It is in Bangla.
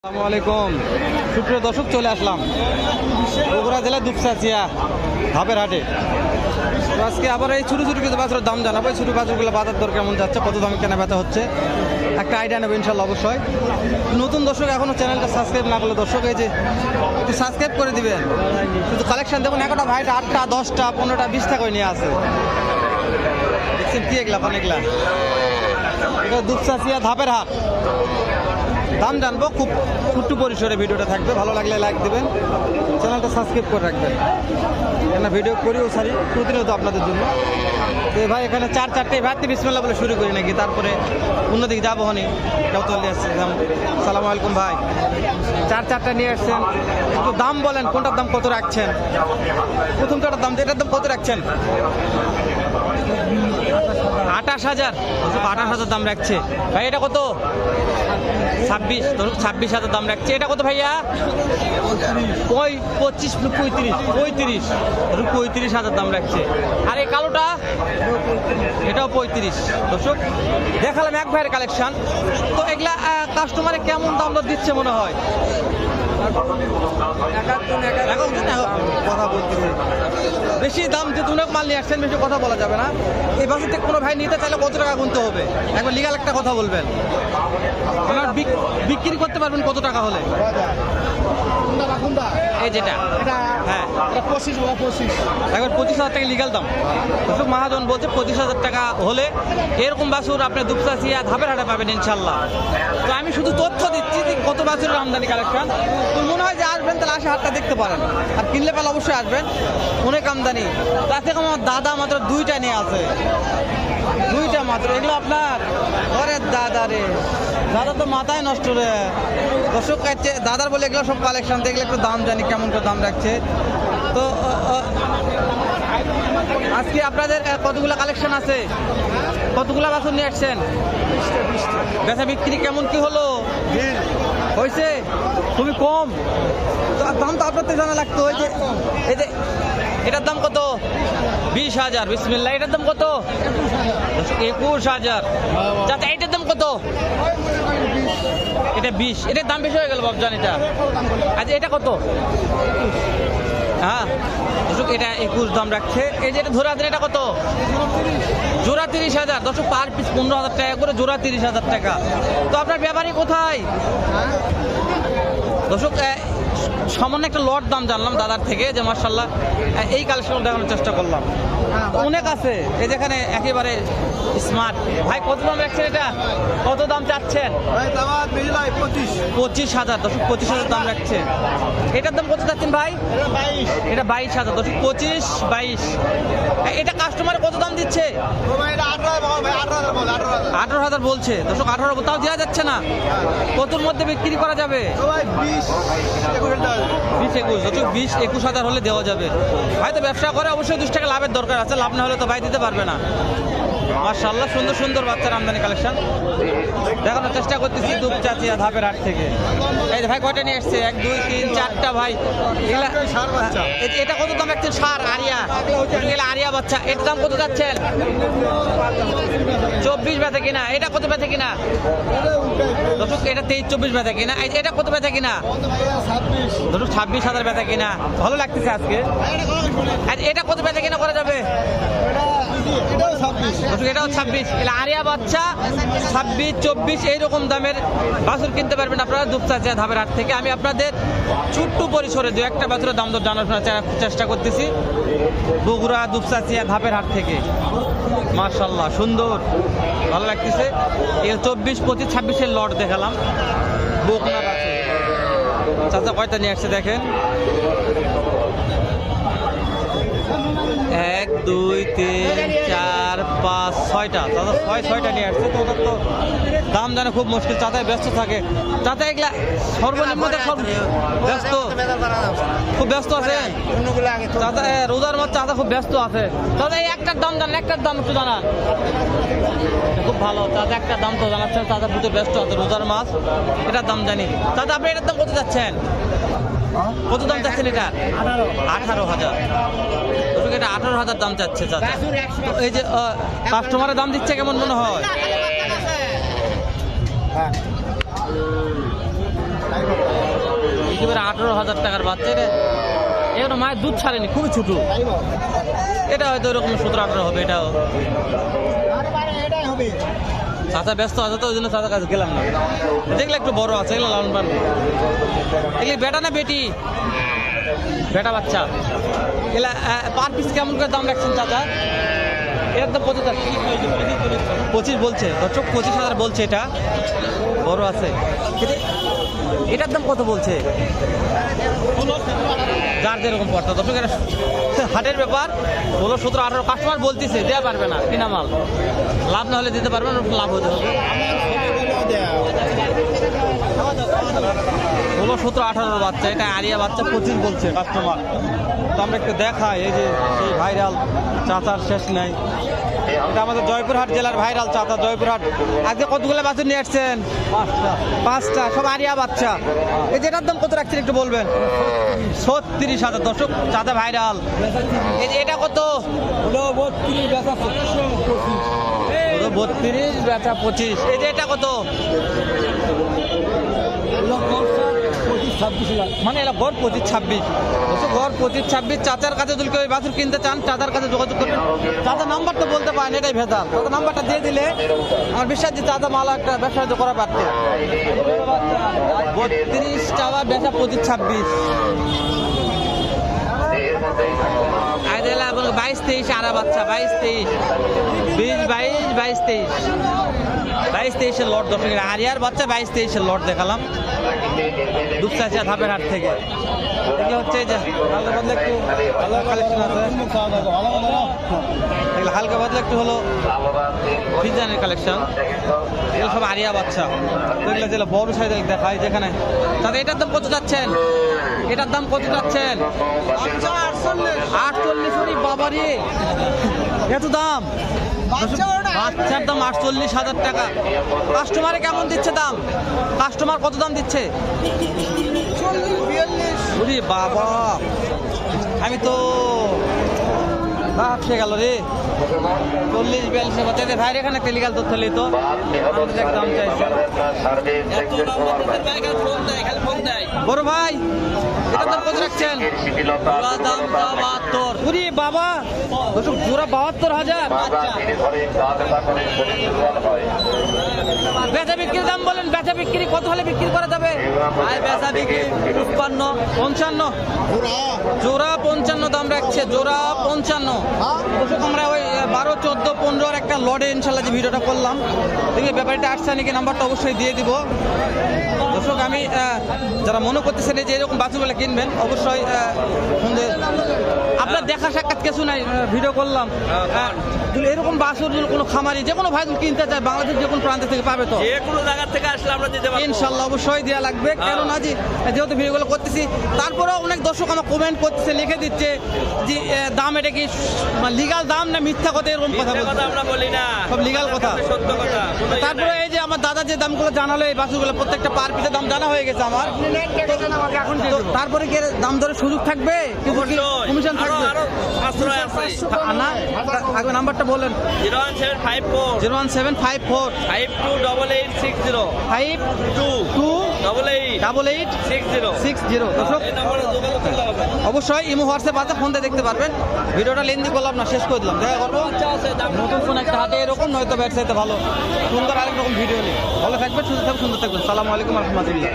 আসসালামু আলাইকুম সুপ্রিয় দর্শক, চলে আসলাম বগুড়া জেলার দুপচাচিয়া ধাপের হাটে। তো আজকে আবার এই ছোটো ছোটো কিছু বাছুরের দাম জানাবো। এই ছোটো বাছুরগুলো বাজার দর কেমন যাচ্ছে, কত দামে কেনা বেচা হচ্ছে, একটা আইডিয়া নেবো ইনশাল্লাহ। অবশ্যই নতুন দর্শক এখনও চ্যানেলটা সাবস্ক্রাইব না করলে দর্শক এই যে একটু সাবস্ক্রাইব করে দিবেন। কিন্তু কালেকশন দেখুন, একটা ভাইটা 8টা 10টা 15টা 20টা করে নিয়ে আসে। দেখছেন কি এগুলা অনেকগুলা। এটা দুপচাচিয়া ধাপের হাট, দাম জানবো। খুব ছোট্ট পরিসরে ভিডিওটা থাকবে, ভালো লাগলে লাইক দেবেন, চ্যানেলটা সাবস্ক্রাইব করে রাখবেন। কেন ভিডিও করিও সারি প্রতিনিয়ত আপনাদের জন্য। তো ভাই এখানে 4-4টে ভাতটি বিসমিল্লাহ বলে শুরু করি নাকি, তারপরে অন্যদিকে যাবো হনি। কেউ চলে আসছে। সালামু আলাইকুম ভাই, 4-4টা নিয়ে আসছেন, একটু দাম বলেন কোনটার দাম কত রাখছেন? প্রথমটার দাম, এটার দাম কত রাখছেন? 28,000। 28,000 দাম রাখছে ভাই। এটা কত? 26,000 দাম রাখছে। এটা কত ভাইয়া? 35,000 দাম রাখছে। আর এই কালোটা, এটাও 35। দর্শক দেখালাম এক ভাইয়ের কালেকশন। তো এগুলা কাস্টমারে কেমন দাম দর দিচ্ছে মনে হয়? কথা বলতে বেশি দাম যে তুমি মাল নিয়ে আসছেন, বেশি কথা বলা যাবে না। এই বাসে থেকে কোনো ভাই নিতে চাইলে কত টাকা গুনতে হবে? একবার লিগাল একটা কথা বলবেন। আপনার বিক্রি করতে পারবেন কত টাকা হলে? এই যেটা, হ্যাঁ 25 একবার 25,000 টাকা লিগাল দাম। দর্শক মহাজন বলছে 25,000 টাকা হলে এরকম বাছুর আপনি দুপচাচিয়া ধাপের হাটে পাবেন ইনশাল্লাহ। তো আমি শুধু তথ্য দিচ্ছি যে কত বাছুরের আমদানি কালেকশন। তো মনে হয় যে আসবেন তাহলে আসে হাটটা দেখতে পারেন, আর কিনলে পালে অবশ্যই আসবেন। অনেক আমদানি। তার থেকে আমার দাদা মাত্র 2টা নিয়ে আছে, 2টা মাত্র। এগুলো আপনার ঘরের দাদা রে, দাদা তো মাথায় নষ্ট রে। দর্শক দাদার বলে এগুলো সব কালেকশন, দেখলে একটু দাম জানি কেমন করে দাম রাখছে। তো আজকে আপনাদের কতগুলো কালেকশন আছে, কতগুলো বাছুর নিয়ে আসছেন? বেচা বিক্রি কেমন কি হলো? হয়েছে খুবই কম। তো দাম তো আপনার তো জানা লাগতো। এই যে এটার দাম কত? 20,000। বিসমিল্লাহ। এটার দাম কত? 21,000। চাচা এটার দাম কত? এটা 20। এটার দাম বেশি হয়ে গেল বাবজান। এটা আচ্ছা, এটা কত? হ্যাঁ দর্শক, এটা 21 দাম রাখছে। এই যে এটা ধরে আছেন, এটা কত? জোড়া 30,000। দর্শক পার পিস 15,000 টাকা করে, জোড়া 30,000 টাকা। তো আপনার ব্যাপারী কোথায়? দর্শক সামান্য একটা লট দাম জানলাম দাদার থেকে, যে মার্শাল্লাহ এই কালেকশন দেখানোর চেষ্টা করলাম। অনেক আছে এই যেখানে একেবারে স্মার্ট। ভাই কত দাম রাখছেন? এটা কত দাম চাচ্ছেন? 25,000। দর্শক 25,000 দাম রাখছে। এটার দাম কত চাচ্ছেন ভাই? এটা 22,000। দর্শক 25-22। এটা কাস্টমার কত দাম দিচ্ছে? 18,000 বলছে। দর্শক 18 তাও দেওয়া যাচ্ছে না। কতর মধ্যে বিক্রি করা যাবে? 20-21,000 হলে দেওয়া যাবে। ভাই তো ব্যবসা করে, অবশ্যই 2 টাকা লাভের দরকার আছে। লাভ না হলে তো ভাই দিতে পারবে না। মাশাআল্লাহ সুন্দর সুন্দর বাচ্চার আমদানি কালেকশন দেখানোর চেষ্টা করতেছি দুপচাচিয়া ধাপের হাট থেকে। এই ভাই কয়টা নিয়ে আসছে? 1 2 3 4টা ভাই। এটা কত দাম রাখছেন? সার আরিয়া, আরিয়া বাচ্চা। এটার দাম কত যাচ্ছেন? 24 বেচা কিনা। এটা কত বেচা কিনা? দর্শক এটা 23-24 বেচা কিনা। এটা কত বেচা কিনা? ধরুন 26,000 বেচা কিনা। ভালো লাগতেছে আজকে। এটা কত বেচা কিনা করা যাবে? এটাও 26। এটা আরিয়া বাচ্চা 26-24 এইরকম দামের বাছুর কিনতে পারবেন আপনারা দুপচাচিয়া ধাপের হাট থেকে। আমি আপনাদের ছোট্ট পরিসরে 2-1টা বাছুরের দাম দর জানার চেষ্টা করতেছি বগুড়া দুপচাচিয়া ধাপের হাট থেকে। মাশাআল্লাহ সুন্দর, ভালো লাগতেছে। 24-25-26 লট দেখালাম। বকনা বাছুর চাচা কয়টা নিয়ে আসছে দেখেন? 1 2 3 4 5 6টা। চাচা 6টা নিয়ে আসছে। তো ওদের তো দাম জানে খুব মুশকিল। চাচাই ব্যস্ত থাকে। চাচা এগুলা সর্বনিম্ন ব্যস্ত, খুব ব্যস্ত আছে চাচা। রোজার মাছ চাচা খুব ব্যস্ত আছে। চাচা এই একটার দাম জানেন? একটার দাম একটু জানান। খুব ভালো চাচা, একটা দাম তো জানাচ্ছেন। চাচা ভিতরে ব্যস্ত আছে, রোজার মাছ। এটার দাম জানি। চাচা আপনি এটার দাম কত যাচ্ছেন? কত দাম চাচ্ছেন এটা? 18,000। এটা 18,000 দাম চাচ্ছে চাচা। এই যে কাস্টমারের দাম দিচ্ছে কেমন মনে হয়? একেবারে 18,000 টাকার বাচ্চা। এটা এখনো মায়ের দুধ ছাড়েনি, খুবই ছোট। এটা হয়তো এরকম 17-18 হবে। এটাও চাচা ব্যস্ত আছে তো, ওই জন্য চাচার কাছে গেলাম না। দেখলে একটু বড় আছে, এগুলো লালন পালন। এগুলি বেটা না বেটি? বেটা বাচ্চা। এগুলা পার পিস কেমন করে দাম রাখছেন চাচা? এর দাম 25 বলছে দর্শক, 25,000 বলছে। এটা বড় আছে। এটার দাম কত বলছে? যার যেরকম পড়তো দর্শক, এটা হাটের ব্যাপার। 16, 17, 18 কাস্টমার বলতেছে, দেওয়া পারবে না। কিনা মাল লাভ না হলে দিতে পারবেন, লাভ হতে হবে। 16, 17, 18 বাচ্চা। এটা আরিয়া বাচ্চা, 25 বলছে কাস্টমার। তো আমরা একটু দেখাই, এই যে সেই ভাইরাল চাচার শেষ নাই। এটা আমাদের জয়পুরহাট জেলার ভাইরাল চাচা, জয়পুরহাট। আজকে কতগুলো বাছুর নিয়ে আসছেন? 5টা, সব আরিয়া বাচ্চা। এই যেটার দাম কত রাখছেন একটু বলবেন? 36,000 দর্শক, চাচা ভাইরাল। এই যে এটা কত? 32 বেচা 25। এই যে এটা কত? মানে এলা গড় 25-26। গড় 25-26। চাচার কাছে যদি কেউ বাছুর কিনতে চান, চাচার কাছে যোগাযোগ করবেন। চাচা নাম্বারটা বলতে পারেন, এটাই ভেজাল। চাচা নাম্বারটা দিয়ে দিলে আমার বিশ্বাস যে চাচা মাল একটা ব্যবসা করা পারতেন। 32 টাকা বেচা 25-26। 22-23 আরা বাচ্চা। 22-23, 20-22, 22-23, 22-23 লট দর্শক। আরিয়ার বাচ্চা 22-23 লট দেখালাম দুপচাচিয়া ধাপের হাট থেকে। এগুলো হচ্ছে যে হালকা বদলে একটু ভালো কালেকশন আছে। এগুলো হালকা বদলে একটু হলো ফিজানের কালেকশন। এগুলো সব আরিয়া বাচ্চা। এগুলো যেগুলো বড় সাইজের দেখায় যেখানে। তাহলে এটার দাম কত যাচ্ছেন? এটার দাম কত যাচ্ছেন? 48। বাবারে, এত দাম! বাচ্চার দাম 48,000 টাকা। কাস্টমারে কেমন দিচ্ছে দাম? কাস্টমার কত দাম দিচ্ছে? 40-42। বাবা, আমি তো ভাবছে গেল রে। 40-42 বাচ্চা। ভাইয়ের এখানে টেলিগাল তথ্য নেই তো, দাম চাইছে বড় ভাই। এটার দাম কত রাখছেন? দাম 72। বাবা, জোড়া 72,000। বেচা বিক্রির দাম বলেন, বেচা বিক্রি কত হলে বিক্রি করা যাবে? বেচা বিক্রি 55। জোড়া 55 দাম রাখছে, জোড়া 55। আমরা ওই 12, 14, 15 একটা লটে ইনশাল্লাহ যে ভিডিওটা করলাম, দেখি ব্যাপারটা আসছে নাকি, নাম্বারটা অবশ্যই দিয়ে দিব দর্শক। আমি যারা মনে করতেছেন যে এরকম বাছুরগুলো কিনবেন, অবশ্যই আপনার দেখা সাক্ষাৎ কিছু নাই, ভিডিও করলাম। এরকম বাছুর কোনো খামারি যে কোনো ভাই কিনতে চায়, বাংলাদেশ যে কোনো প্রান্ত থেকে পাবে, তো যে কোনো জায়গা থেকে আসলে আমরা দিতে পারবো ইনশাল্লাহ, অবশ্যই দেওয়া লাগবে। কেননা যেহেতু ভিডিওগুলো করতেছি, তারপরেও অনেক দর্শক আমার কমেন্ট করতেছে, লিখে দিচ্ছে যে দাম এটা কি লিগাল দাম না মিথ্যা কথা, এরকম কথা আমরা বলি না, সব লিগাল কথা, সত্য কথা। তারপরে এই যে আমার দাদা যে দামগুলো জানালো, এই বাছুরগুলো প্রত্যেকটা পার পিসের দাম জানা হয়ে গেছে আমার। তারপরে কি দাম দরের সুযোগ থাকবে, কমিশন থাকবে না? আগে নাম্বারটা বলেন। 01754 528860 অবশ্যই ইমো হোয়াটসঅ্যাপ আছে, ফোন দিয়ে দেখতে পারবেন। ভিডিওটা লেন্দি করলাম না, শেষ করে দিলাম। দেখা করবো নতুন ফোন একটা হাতে এরকম, নয়তো ব্যাট চাইতে ভালো সুন্দর আরেক রকম ভিডিও নিয়ে। ভালো থাকবেন, সুস্থ থাকবেন, সুন্দর থাকবেন। সালামু আলাইকুম রহমতুল্লাহ।